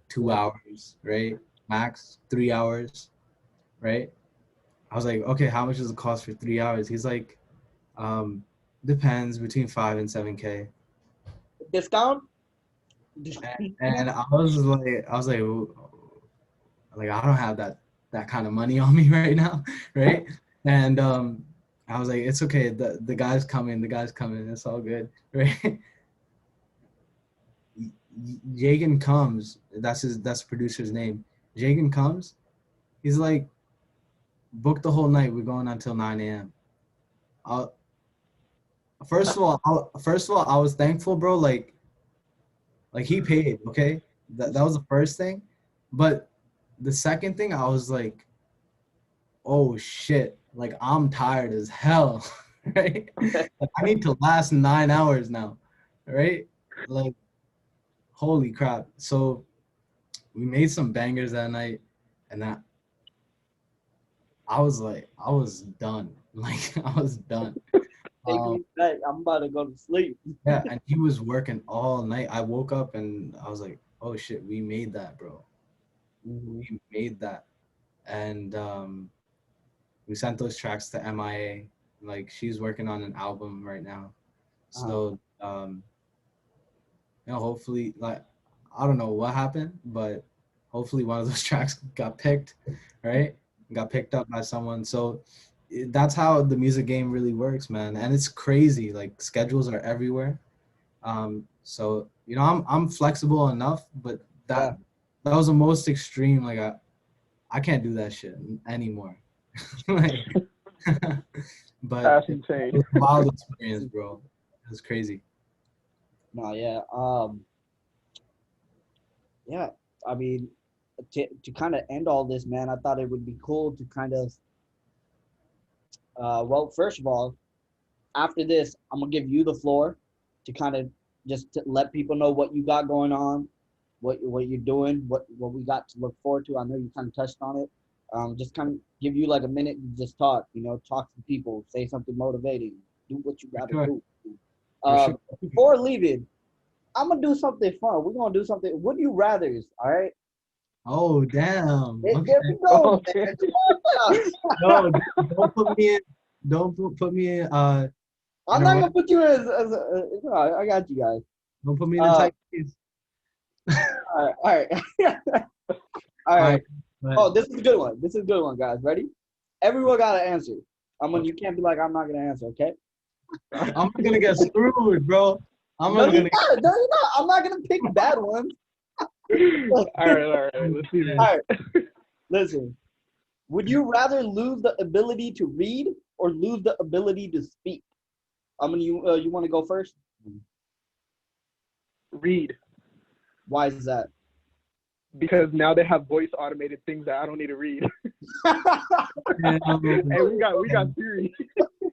2 hours, right? Max 3 hours, right? I was like, okay, how much does it cost for 3 hours? He's like, um, depends between 5 and 7K. Discount? And I was like, I don't have that kind of money on me right now, right? And I was like, it's okay. The guy's coming. The guy's coming. It's all good, right? Jagan comes. That's the producer's name. Jagan comes. He's like, book the whole night. We're going until 9 a.m. I'll, first of all, I was thankful, bro. Like he paid. Okay, that was the first thing, but the second thing, I was like, oh shit, like I'm tired as hell, right? Like, I need to last 9 hours now, right? Like, holy crap. So we made some bangers that night, and that I was like, I was done. Like, I was done. Take Um, me back. I'm about to go to sleep. yeah, and he was working all night. I woke up and I was like, oh shit, we made that, bro. Mhm. We made that. And we sent those tracks to MIA. Like, she's working on an album right now. Uh-huh. So um, hopefully, like, I don't know what happened, but hopefully one of those tracks got picked, right? Got picked up by someone. So that's how the music game really works, man. And it's crazy. Like, schedules are everywhere. So I'm flexible enough, but Yeah. that was the most extreme. Like, I can't do that shit anymore. Like, but That's it insane. was a wild experience, bro. It was crazy. No, yeah. Yeah. I mean, to kind of end all this, man, I thought it would be cool to kind of, well, first of all, after this, I'm gonna give you the floor to kind of just to let people know what you got going on, what you're doing, what we got to look forward to. I know you kind of touched on it. Just kind of give you like a minute to just talk. Talk to people, say something motivating, do what you got to do. Sure. Before leaving, I'm gonna do something fun. We're gonna do something. Would you rather's? All right. Oh, damn. There Okay. we go. Okay. Man. Come on now. No, don't put me in. Put me in. I'm not gonna put you as I got you guys. Don't put me in a tight case. All right. All right. Oh, this is a good one. This is a good one, guys. Ready? Everyone got to answer. You can't be like, I'm not gonna answer. Okay? I'm gonna get screwed, bro. No, you're not. I'm not gonna pick bad ones. All right. Let's see this. All right. Listen. Would you rather lose the ability to read or lose the ability to speak? You want to go first? Read. Why is that? Because now they have voice automated things that I don't need to read. Hey, we got Siri.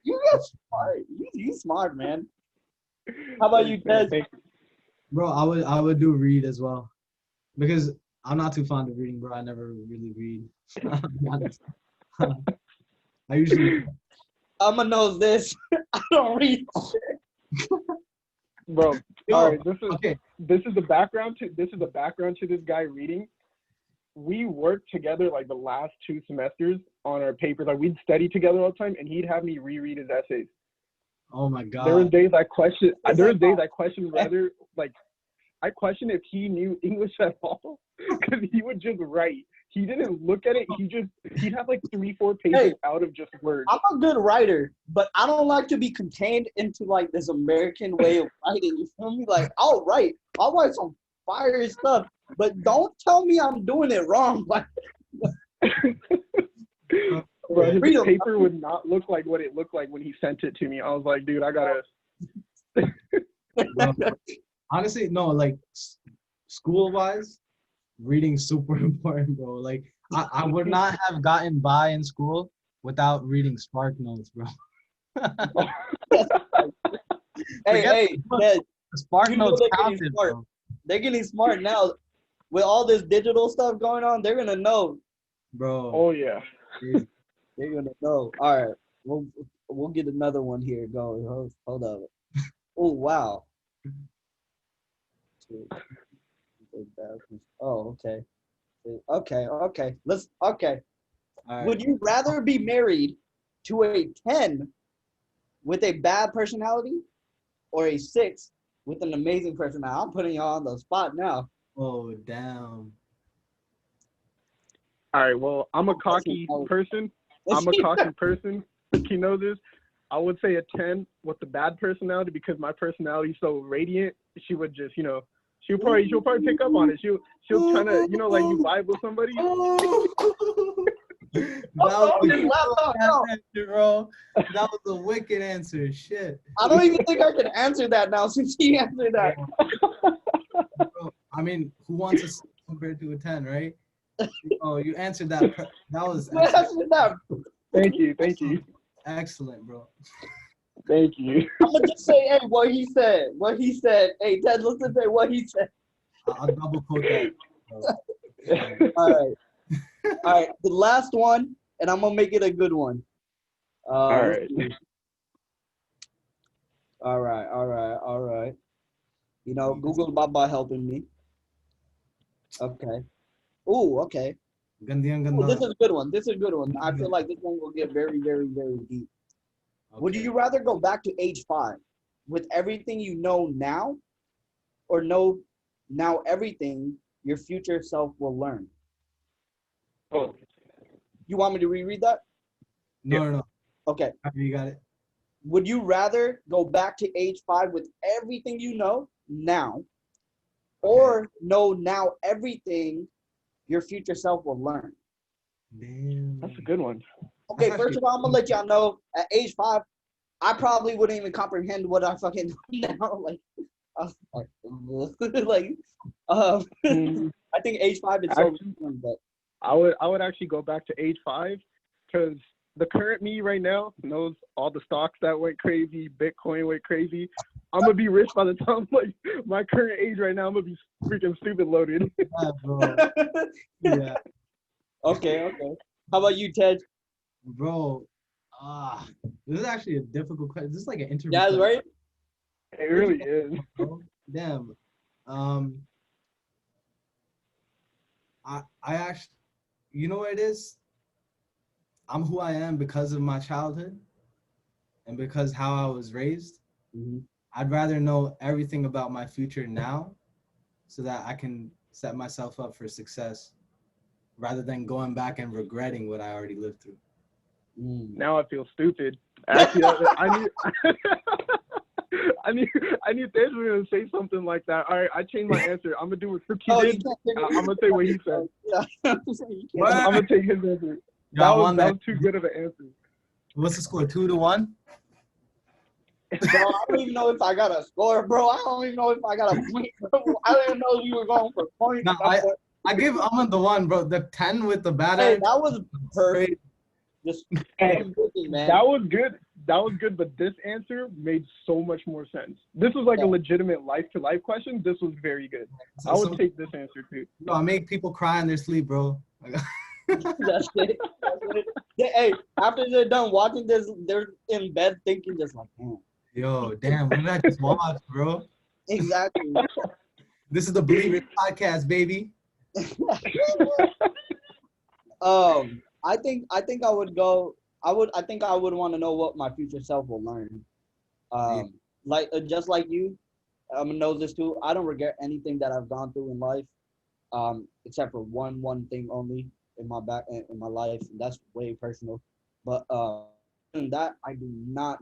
You got smart. You smart, man. How about you, Ted? Bro, I would do read as well, because I'm not too fond of reading, bro. I never really read. I usually. I'ma know this. I don't read shit. Bro, Yo, all right. okay. This is the background to this guy reading. We worked together like the last 2 semesters on our papers. Like, we'd study together all the time, and he'd have me reread his essays. Oh my god. There were days I questioned. Whether, like, I questioned if he knew English at all, because he would just write. He didn't look at it. He'd have like 3-4 pages out of just words. I'm a good writer, but I don't like to be contained into like this American way of writing. You feel me? Like, I'll write some fire stuff, but don't tell me I'm doing it wrong. Like, bro, his paper would not look like what it looked like when he sent it to me. I was like, dude, I gotta. Bro, honestly, no. Like, school-wise, reading's super important, bro. Like, I would not have gotten by in school without reading Spark Notes, bro. hey, Spark Notes counted, bro. They're getting smart now. With all this digital stuff going on, they're gonna know, bro. Oh yeah, they're gonna know. All right, we'll get another one here. Go. Hold up. Oh wow. Oh, okay. Okay. Okay. Right. Would you rather be married to a 10 with a bad personality or a 6 with an amazing personality? I'm putting you on the spot now. Oh, damn. All right, well, I'm a cocky person. He knows this. I would say a 10 with the bad personality, because my personality is so radiant. She would just, she'll probably pick up on it. She'll try to, like, you vibe with somebody. That was a answer, bro. That was a wicked answer. Shit. I don't even think I can answer that now since he answered that. Bro, I mean, who wants a 6 compared to a 10, right? Oh, you answered that. That was excellent. Thank you. Excellent, bro. Thank you. I'm gonna just say, hey, what he said. Hey, Ted, listen to what he said. I'll double quote that. All right. The last one, and I'm gonna make it a good one. All right. All right. Google Baba helping me. Okay. Ooh, okay. Ooh, this is a good one. I feel like this one will get very, very, very deep. Okay. Would you rather go back to age 5 with everything you know now, or know now everything your future self will learn? Oh, You want me to reread that? No. Okay. You got it. Would you rather go back to age 5 with everything you know now, or know now everything your future self will learn? Damn. that's a good one. Okay, That's first actually- of all, I'm gonna let y'all know at age 5, I probably wouldn't even comprehend what I fucking know now. Like, I was like, like, Mm, I think age 5 is so Actually, different, but I would actually go back to age 5 because the current me right now knows all the stocks that went crazy, Bitcoin went crazy. I'm gonna be rich by the time like my current age right now. I'm gonna be freaking stupid loaded. Yeah, bro. Yeah, okay. How about you, Ted? bro. This is actually a difficult question. This is like an interview Yeah, question, right. It really is. bro. Damn. I actually, you know what it is? I'm who I am because of my childhood and because how I was raised. Mm-hmm. I'd rather know everything about my future now so that I can set myself up for success rather than going back and regretting what I already lived through. Now I feel stupid. Actually, I knew I knew Tej was gonna say something like that. All right, I changed my answer. I'm gonna do what Suki You did. can't I'm gonna say what he said. Yeah. What? I'm gonna take his answer. Yeah, I That won was too good of an answer. What's the score? 2-1? Bro, I don't even know if I got a score, bro. I don't even know if I got a point, bro. I don't even know if you were going for points. No, I give Ahmed the one, bro. The 10 with the bad Hey, end. that was perfect. Just Hey, man. that was good. That was good, but this answer made so much more sense. This was like a legitimate life-to-life question. This was very good. So, I would take this answer too. I make people cry in their sleep, bro. That's it. Yeah, hey, after they're done watching this, they're in bed thinking just like, man. Yo, damn, what did I just watch, bro? Exactly. This is the BLVRS Podcast, baby. I think I would go. I think I would want to know what my future self will learn. Like just like you, I'm gonna know this too. I don't regret anything that I've gone through in life, except for one thing only in my life. And that's way personal. But than that, I do not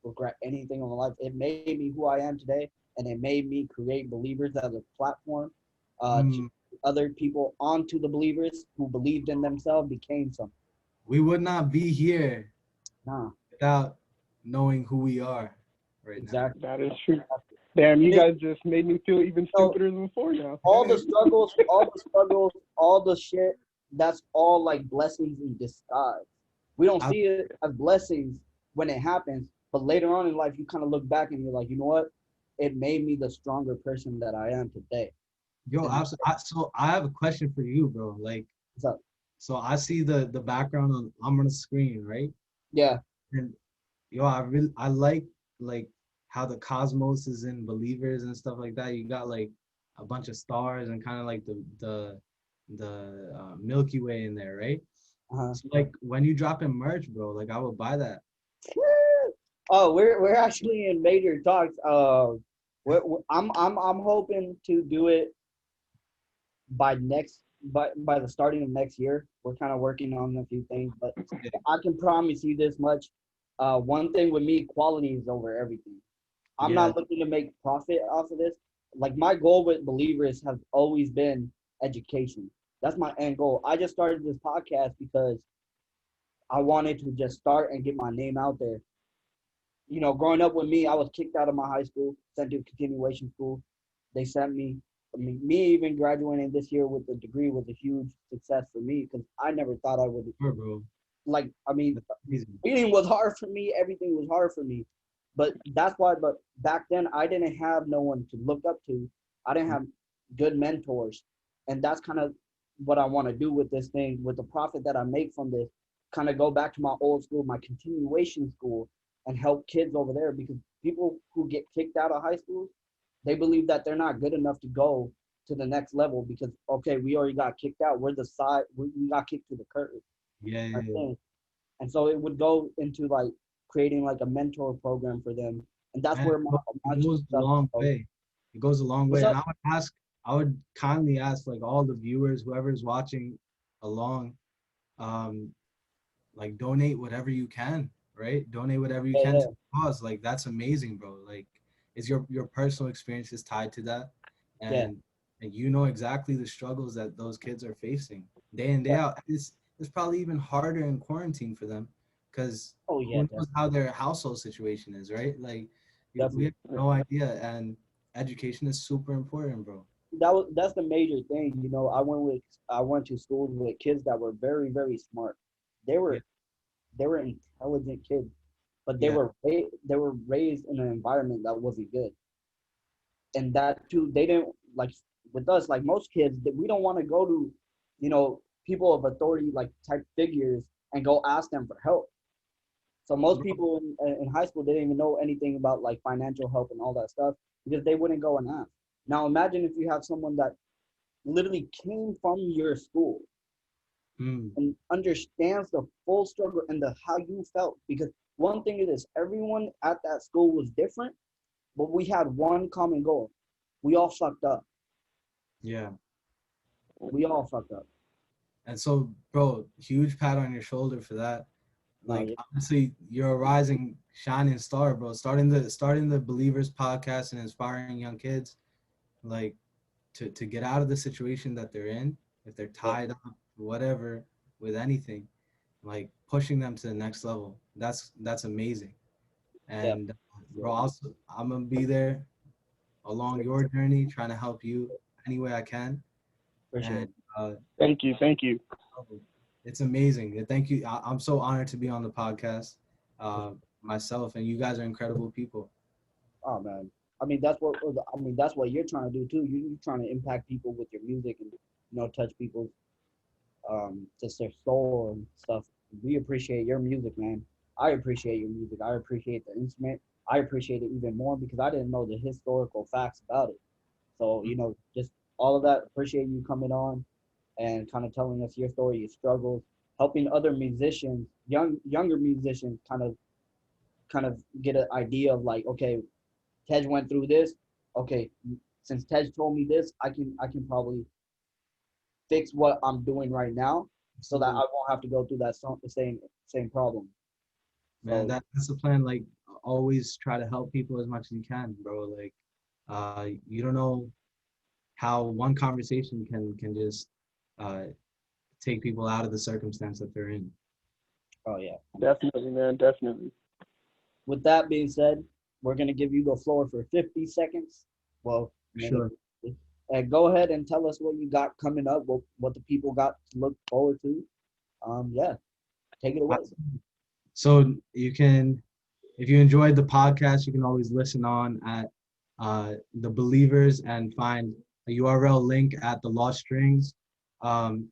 regret anything in my life. It made me who I am today, and it made me create Believers as a platform to other people onto the Believers who believed in themselves became something. We would not be here without knowing who we are right Exactly. That is true. Damn, you guys just made me feel even stupider than before now. All the struggles, all the shit, that's all like blessings in disguise. We don't see it as blessings when it happens, but later on in life, you kind of look back and you're like, you know what? It made me the stronger person that I am today. Yo, so I have a question for you, bro. Like, What's up? so I see the background on the screen, right? Yeah. And yo, I like how the cosmos is in Believers and stuff like that. You got like a bunch of stars and kind of like the Milky Way in there, right? Uh-huh. So like when you drop in merch, bro, like I would buy that. Oh, we're actually in major talks. I'm hoping to do it by the starting of next year. We're kind of working on a few things, but I can promise you this much. One thing with me, quality is over everything. I'm not looking to make profit off of this. Like my goal with Believers has always been education. That's my end goal. I just started this podcast because I wanted to just start and get my name out there. You know, growing up with me, I was kicked out of my high school, sent to continuation school. They sent me. I mean, me even graduating this year with a degree was a huge success for me because I never thought I would. Sure, bro. Like, I mean, reading was hard for me. Everything was hard for me. But that's why, but back then I didn't have no one to look up to. I didn't have good mentors. And that's kind of what I want to do with this thing, with the profit that I make from this, kind of go back to my old school, my continuation school, and help kids over there because people who get kicked out of high school, they believe that they're not good enough to go to the next level because, okay, we already got kicked out. We're the side, we got kicked to the curb. Yeah. And so it would go into like creating like a mentor program for them and that's And where my it goes a stuff long goes. way. It goes a long What's way. And up? I would kindly ask like all the viewers, whoever's watching along, um, like donate whatever you can, right? Donate whatever you Yeah, can yeah, to the cause. Like that's amazing, bro. Like is your personal experiences tied to that, yeah, and you know exactly the struggles that those kids are facing day in day yeah. out. It's probably even harder in quarantine for them, because Oh who yeah, knows how their household situation is, right? Like we definitely. have no idea, and education is super important, bro. That's the major thing. You know, I went to schools with kids that were very very smart. They Yeah, were they were intelligent kids, but yeah, they were raised in an environment that wasn't good, and that too they didn't like with us like most kids that we don't want to go to, you know, people of authority like type figures and go ask them for help. So most bro. people in high school they didn't even know anything about like financial help and all that stuff because they wouldn't go and ask. Now imagine if you have someone that literally came from your school Mm, and understands the full struggle and the how you felt. Because one thing is everyone at that school was different, but we had one common goal. We all fucked up. yeah. We all fucked up. And so, bro, huge pat on your shoulder for that. No, Like honestly, you're a rising, shining star, bro. Starting the Believers podcast and inspiring young kids, like to get out of the situation that they're in, if they're yeah, tied up, whatever, with anything, like pushing them to the next level. That's amazing. yeah, And yeah, bro, also I'm gonna be there along your journey, trying to help you any way I can. appreciate And it. uh, Thank you. Thank you. it's amazing. Thank you. I'm so honored to be on the podcast, myself, and you guys are incredible people. Oh man, I mean that's what you're trying to do too. You're trying to impact people with your music and touch people's just their soul and stuff. We appreciate your music, man. I appreciate your music. I appreciate the instrument. I appreciate it even more because I didn't know the historical facts about it. So, just all of that, appreciate you coming on and kind of telling us your story, your struggles, helping other musicians, younger musicians kind of get an idea of like, okay, Tej went through this. Okay, since Tej told me this, I can probably fix what I'm doing right now so that I Absolutely, won't have to go through the same problem. man. So That's the plan. Like always, try to help people as much as you can, bro. Like, you don't know how one conversation can just uh take people out of the circumstance that they're in. oh yeah. Definitely, man. Definitely. With that being said, we're gonna give you the floor for 50 seconds. Well, minute. Sure. And go ahead and tell us what you got coming up, what the people got to look forward to. Yeah, take it away. So you can, if you enjoyed the podcast, you can always listen on at the Believers and find a URL link at the Lost Strings. Um,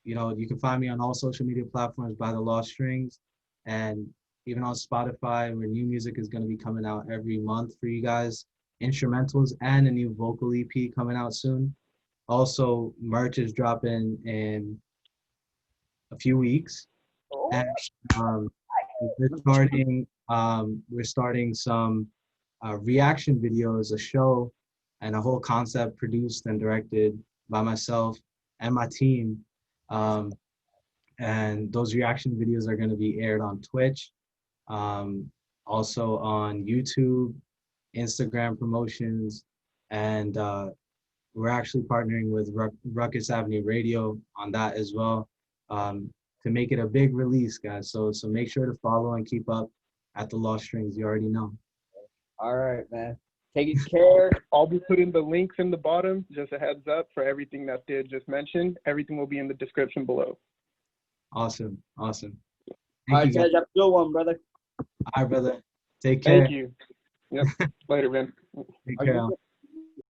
you can find me on all social media platforms by the Lost Strings, and even on Spotify, where new music is going to be coming out every month for you guys, instrumentals and a new vocal EP coming out soon. Also, merch is dropping in a few weeks, Oh, and um, we're starting some reaction videos, a show, and a whole concept produced and directed by myself and my team. Um, and those reaction videos are going to be aired on Twitch, um, also on YouTube, Instagram promotions, and we're actually partnering with Ruckus Avenue Radio on that as well, to make it a big release, guys. So make sure to follow and keep up at the Lost Strings. You already know. all right, man. Take care. I'll be putting the links in the bottom. Just a heads up for everything that Did just mentioned. Everything will be in the description below. Awesome. Awesome. All Thank right, you, guys. Tej, have a good one, brother. All right, brother. Take care. Thank you. Yep. Later, man. Take Are care. you